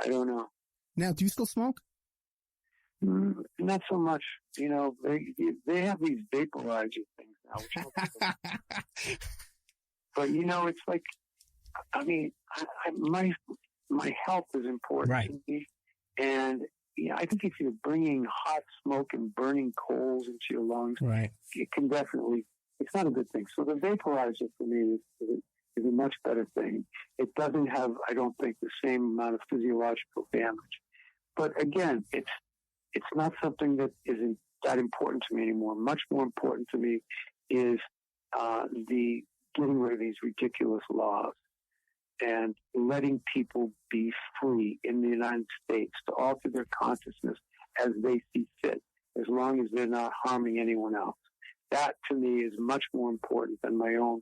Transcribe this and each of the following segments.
I don't know. Now, do you still smoke? Not so much. You know, they have these vaporizer things now. Which but, you know, it's like, I mean, my health is important to me. And, you know, I think if you're bringing hot smoke and burning coals into your lungs, it can definitely, it's not a good thing. So the vaporizer for me is a much better thing. It doesn't have, I don't think, the same amount of physiological damage. But again, it's not something that isn't that important to me anymore. Much more important to me is the getting rid of these ridiculous laws and letting people be free in the United States to alter their consciousness as they see fit, as long as they're not harming anyone else. That, to me, is much more important than my own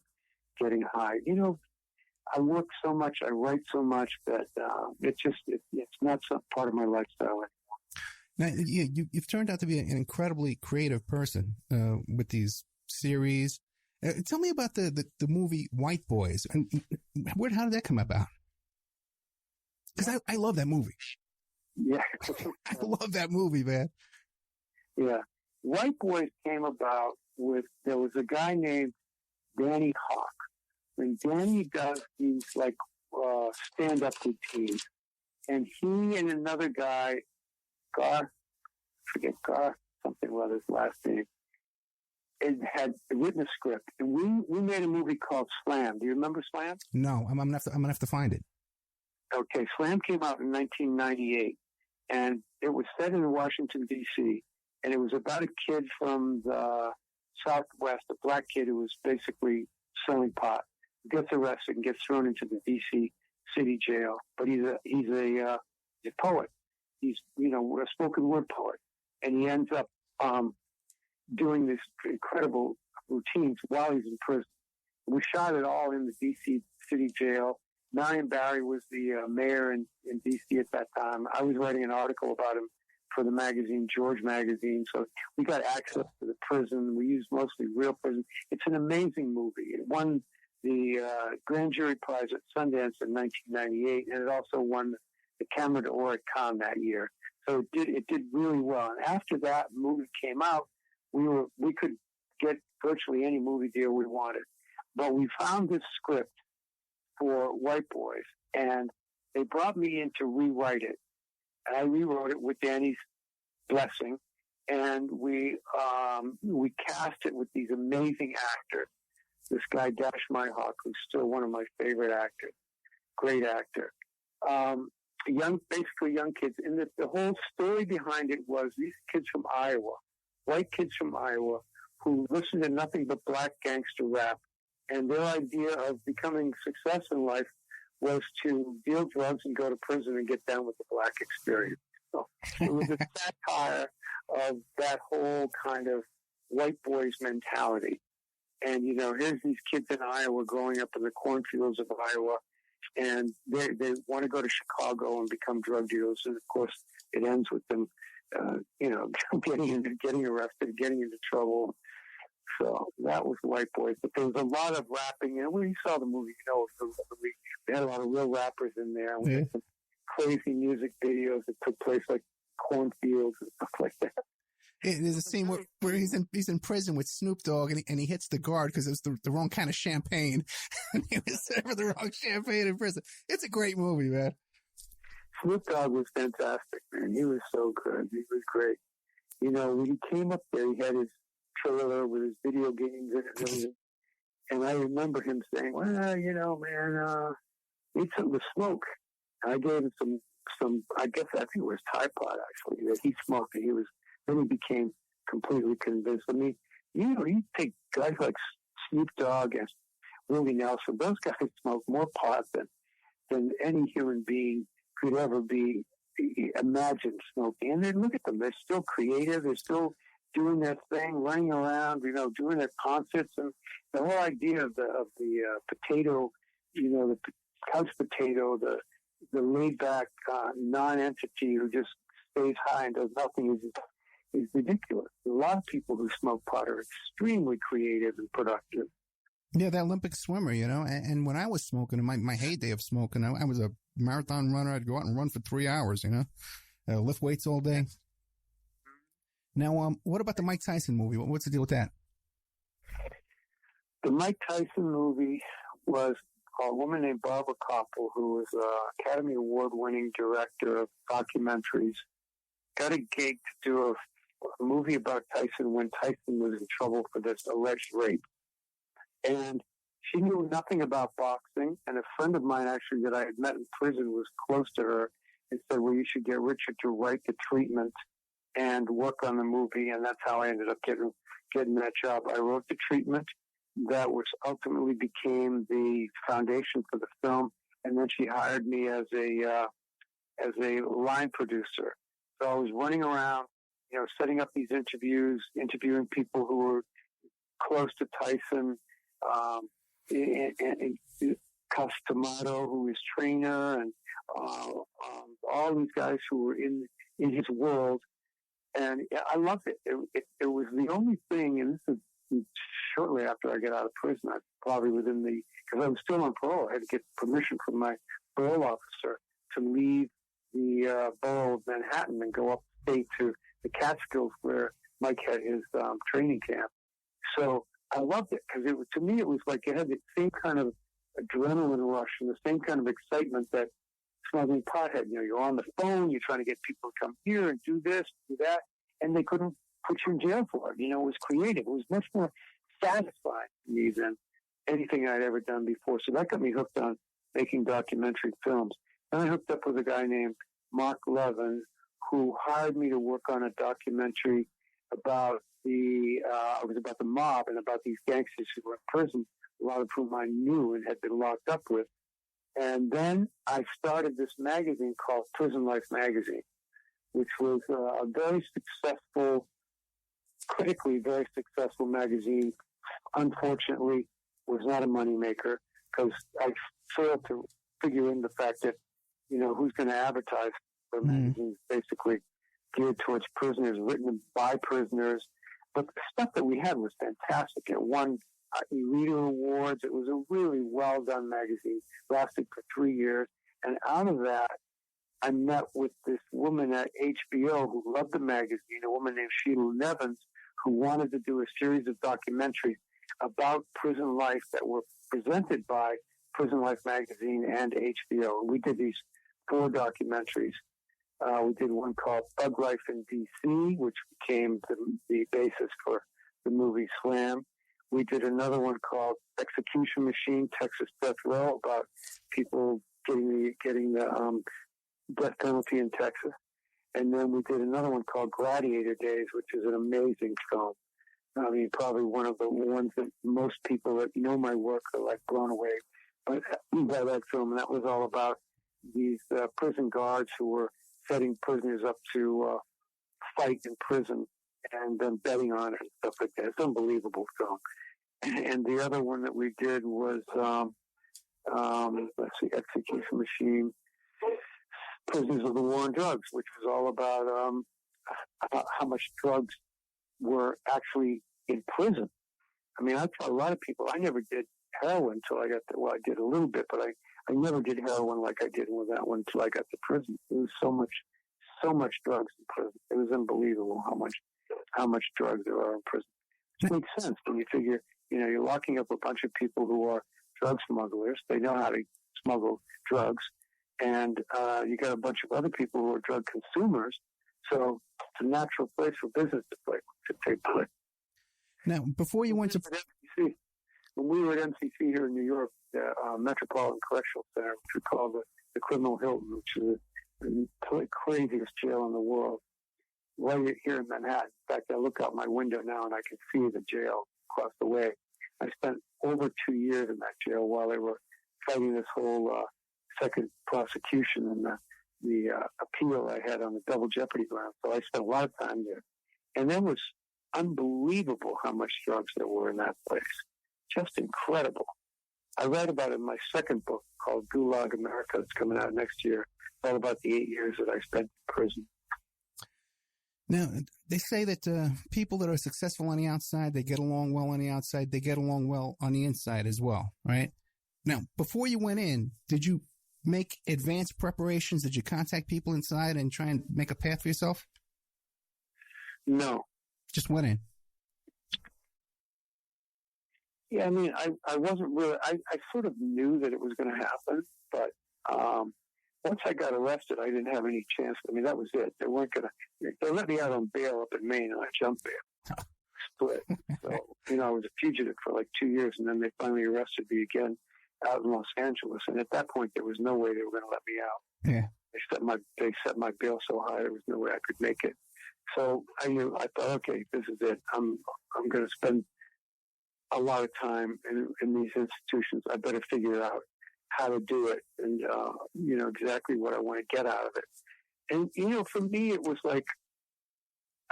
getting high. You know, I work so much, I write so much that it's not some part of my lifestyle anymore. Now, you've turned out to be an incredibly creative person with these series. Tell me about the movie White Boys. And how did that come about? Because I love that movie. Yeah. I love that movie, man. Yeah. White Boys came about there was a guy named Danny Hawk. And Danny does these like stand-up routines. And he and another guy, Garth, something about his last name, it had written a script, and we made a movie called Slam. Do you remember Slam? No, I'm gonna have to find it. Okay, Slam came out in 1998, and it was set in Washington D.C. and it was about a kid from the Southwest, a black kid who was basically selling pot, gets arrested and gets thrown into the D.C. city jail. But he's a poet. He's a spoken word poet, and he ends up doing this incredible routines while he's in prison. We shot it all in the D.C. city jail. Marion Barry was the mayor in D.C. at that time. I was writing an article about him for the magazine, George Magazine. So we got access to the prison. We used mostly real prison. It's an amazing movie. It won the Grand Jury Prize at Sundance in 1998, and it also won the Camera d'Or at Cannes that year. So it did really well. And after that movie came out, we could get virtually any movie deal we wanted. But we found this script for White Boys, and they brought me in to rewrite it. And I rewrote it with Danny's blessing, and we cast it with these amazing actors. This guy, Dash Myhawk, who's still one of my favorite actors, great actor. Basically young kids. And the whole story behind it was these kids from Iowa, white kids from Iowa, who listened to nothing but black gangster rap. And their idea of becoming success in life was to deal drugs and go to prison and get down with the black experience. So it was a satire of that whole kind of white boys mentality. And, here's these kids in Iowa growing up in the cornfields of Iowa, and they want to go to Chicago and become drug dealers. And, of course, it ends with them, getting arrested, getting into trouble. So that was White Boys. But there was a lot of rapping. And when you saw the movie, they had a lot of real rappers in there. And we had some crazy music videos that took place like cornfields and stuff like that. There's a scene where he's in prison with Snoop Dogg and he hits the guard because it was the wrong kind of champagne. And he was serving the wrong champagne in prison. It's a great movie, man. Snoop Dogg was fantastic, man. He was so good. He was great. When he came up there, he had his trailer with his video games in it and everything. And I remember him saying, well, man, need something to smoke. And I gave him some, I think it was Tide Pod, actually, that he smoked. And then he became completely convinced. I mean, you take guys like Snoop Dogg and Willie Nelson, those guys smoke more pot than any human being could ever be imagined smoking. And then look at them. They're still creative. They're still doing their thing, running around, doing their concerts. And the whole idea of the potato, the couch potato, the laid back non-entity who just stays high and does nothing is ridiculous. A lot of people who smoke pot are extremely creative and productive. Yeah, that Olympic swimmer, and when I was smoking, in my heyday of smoking, I was a marathon runner. I'd go out and run for 3 hours, lift weights all day. Now, what about the Mike Tyson movie? What's the deal with that? The Mike Tyson movie was a woman named Barbara Koppel, who was an Academy Award-winning director of documentaries, got a gig to do a movie about Tyson when Tyson was in trouble for this alleged rape. And she knew nothing about boxing, and a friend of mine actually that I had met in prison was close to her and said, well, you should get Richard to write the treatment and work on the movie, and that's how I ended up getting that job. I wrote the treatment that was ultimately became the foundation for the film, and then she hired me as a line producer. So I was running around, setting up these interviews, interviewing people who were close to Tyson, and Customato, who is trainer, and all these guys who were in his world. And I loved it. It was the only thing, and this is shortly after I get out of prison, probably because I was still on parole. I had to get permission from my parole officer to leave the borough of Manhattan and go upstate to the Catskills where Mike had his training camp. So I loved it because to me it was like it had the same kind of adrenaline rush and the same kind of excitement that smuggling pot had. You're on the phone, you're trying to get people to come here and do this, do that, and they couldn't put you in jail for it. It was creative. It was much more satisfying to me than anything I'd ever done before. So that got me hooked on making documentary films. Then I hooked up with a guy named Mark Levin, who hired me to work on a documentary about it was about the mob and about these gangsters who were in prison, a lot of whom I knew and had been locked up with. And then I started this magazine called Prison Life Magazine, which was a very successful, critically very successful magazine. Unfortunately, was not a moneymaker because I failed to figure in the fact that, who's going to advertise for magazines basically geared towards prisoners, written by prisoners. But the stuff that we had was fantastic. It won reader awards. It was a really well-done magazine. Lasted for 3 years. And out of that, I met with this woman at HBO who loved the magazine, a woman named Sheila Nevins, who wanted to do a series of documentaries about prison life that were presented by Prison Life Magazine and HBO. And we did these 4 documentaries. We did one called Thug Life in D.C., which became the basis for the movie Slam. We did another one called Execution Machine, Texas Death Row, about people getting the death penalty in Texas. And then we did another one called Gladiator Days, which is an amazing film. I mean, probably one of the ones that most people that know my work are like blown away by that film. And that was all about these prison guards who were setting prisoners up to fight in prison and then betting on it and stuff like that. It's an unbelievable film. And the other one that we did was, Execution Machine, Prisoners of the War on Drugs, which was all about how much drugs were actually in prison. I mean, I tell a lot of people, I never did heroin until I got to, I did a little bit, but I never did heroin like I did with that one until I got to prison. It was so much drugs in prison. It was unbelievable how much drugs there are in prison. It makes sense when you figure, you're locking up a bunch of people who are drug smugglers. They know how to smuggle drugs. And you got a bunch of other people who are drug consumers. So it's a natural place for business to take place. Now, before you went to MCC, when we were at MCC here in New York, the Metropolitan Correctional Center, which we call the Criminal Hilton, which is the craziest jail in the world, right here in Manhattan. In fact, I look out my window now and I can see the jail across the way. I spent over 2 years in that jail while they were fighting this whole second prosecution and the appeal I had on the double jeopardy ground. So I spent a lot of time there. And it was unbelievable how much drugs there were in that place. Just incredible. I write about it in my second book called Gulag America that's coming out next year. It's all about the 8 years that I spent in prison. Now, they say that people that are successful on the outside, they get along well on the outside, they get along well on the inside as well, right? Now, before you went in, did you make advanced preparations? Did you contact people inside and try and make a path for yourself? No. Just went in. Yeah, I mean, I wasn't really, I sort of knew that it was going to happen, but once I got arrested, I didn't have any chance. I mean, that was it. They weren't going to, they let me out on bail up in Maine, and I jumped bail. Split. So, I was a fugitive for like 2 years, and then they finally arrested me again out in Los Angeles. And at that point, there was no way they were going to let me out. Yeah. They set my bail so high, there was no way I could make it. So I thought, okay, this is it. I'm going to spend a lot of time in these institutions. I better figure out how to do it and, exactly what I want to get out of it. And, for me, it was like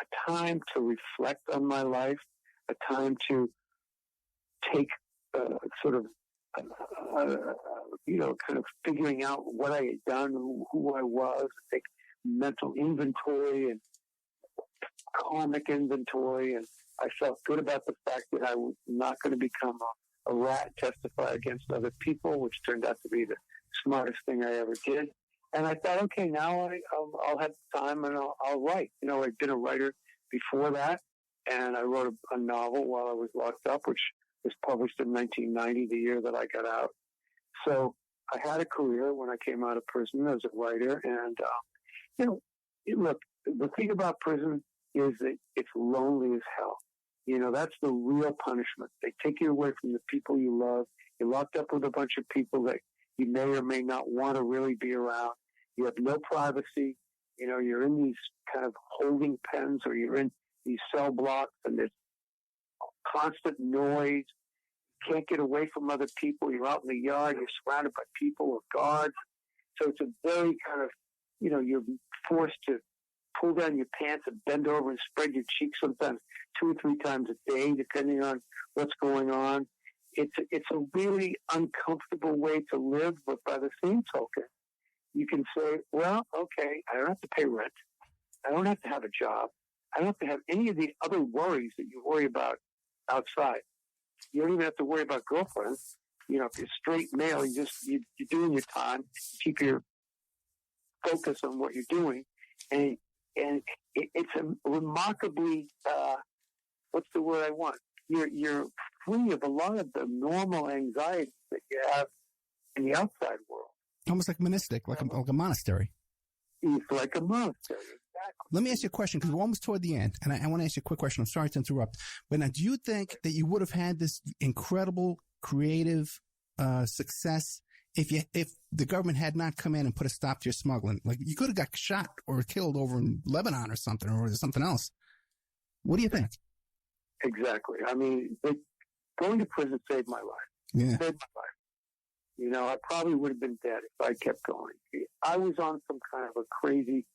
a time to reflect on my life, a time to take kind of figuring out what I had done, who I was, take mental inventory and karmic inventory. And I felt good about the fact that I was not going to become a rat, testify against other people, which turned out to be the smartest thing I ever did. And I thought, okay, now I'll have time and I'll write. I'd been a writer before that, and I wrote a novel while I was locked up, which was published in 1990, the year that I got out. So I had a career when I came out of prison as a writer. And, look, the thing about prison is that it's lonely as hell. That's the real punishment. They take you away from the people you love. You're locked up with a bunch of people that you may or may not want to really be around. You have no privacy. You're in these kind of holding pens, or you're in these cell blocks, and there's constant noise. You can't get away from other people. You're out in the yard. You're surrounded by people or guards. So it's a very kind of, you're forced to pull down your pants and bend over and spread your cheeks sometimes 2 or 3 times a day, depending on what's going on. It's a really uncomfortable way to live, but by the same token, you can say, well, okay, I don't have to pay rent. I don't have to have a job. I don't have to have any of the other worries that you worry about outside. You don't even have to worry about girlfriends. If you're straight male, you're doing your time, keep your focus on what you're doing, and it's a remarkably, what's the word I want? You're free of a lot of the normal anxieties that you have in the outside world. Almost like monastic, like a monastery. It's like a monastery, exactly. Let me ask you a question, because we're almost toward the end, and I want to ask you a quick question. I'm sorry to interrupt, but now, do you think that you would have had this incredible creative success if the government had not come in and put a stop to your smuggling? Like, you could have got shot or killed over in Lebanon or something else. What do you think? Exactly. I mean, going to prison saved my life. Yeah. Saved my life. I probably would have been dead if I kept going. I was on some kind of a crazy,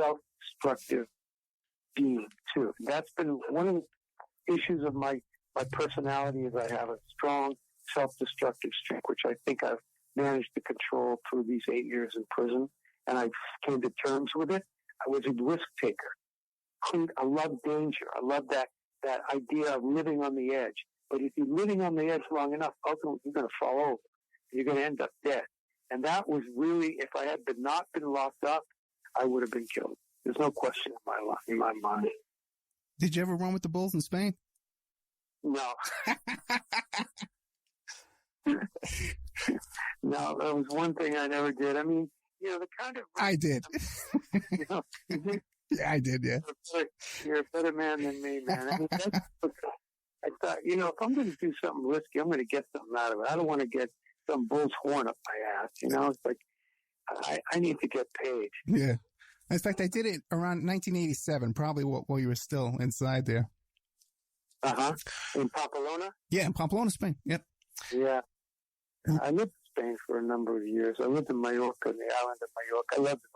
self-destructive being, too. That's been one of the issues of my personality, is I have a strong self-destructive streak, which I think I've managed to control through these 8 years in prison, and I came to terms with it. I was a risk taker. I love danger. I love that idea of living on the edge. But if you're living on the edge long enough, ultimately you're going to fall over. You're going to end up dead. And that was really, if I had not been locked up, I would have been killed. There's no question in my mind. Did you ever run with the bulls in Spain? No. No, that was one thing I never did. I mean, the kind of... I did. Yeah, I did, yeah. You're a better man than me, man. I mean, I thought, if I'm going to do something risky, I'm going to get something out of it. I don't want to get some bull's horn up my ass, It's like, I need to get paid. Yeah. In fact, I did it around 1987, probably while you were still inside there. Uh-huh. In Pamplona? Yeah, in Pamplona, Spain. Yep. Yeah. I lived in Spain for a number of years. I lived in Mallorca, the island of Mallorca. I loved it.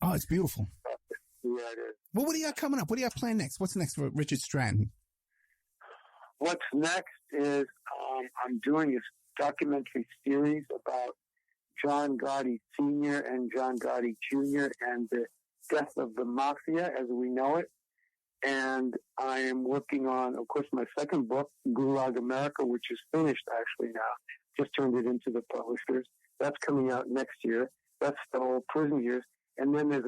Oh, it's beautiful. Yeah, it is. Well, what do you got coming up? What do you have planned next? What's next for Richard Stratton? What's next is I'm doing this documentary series about John Gotti Sr. and John Gotti Jr. and the death of the Mafia as we know it. And I am working on, of course, my second book, Gulag America, which is finished actually now. Just turned it into the publishers. That's coming out next year. That's the whole prison years. And then there's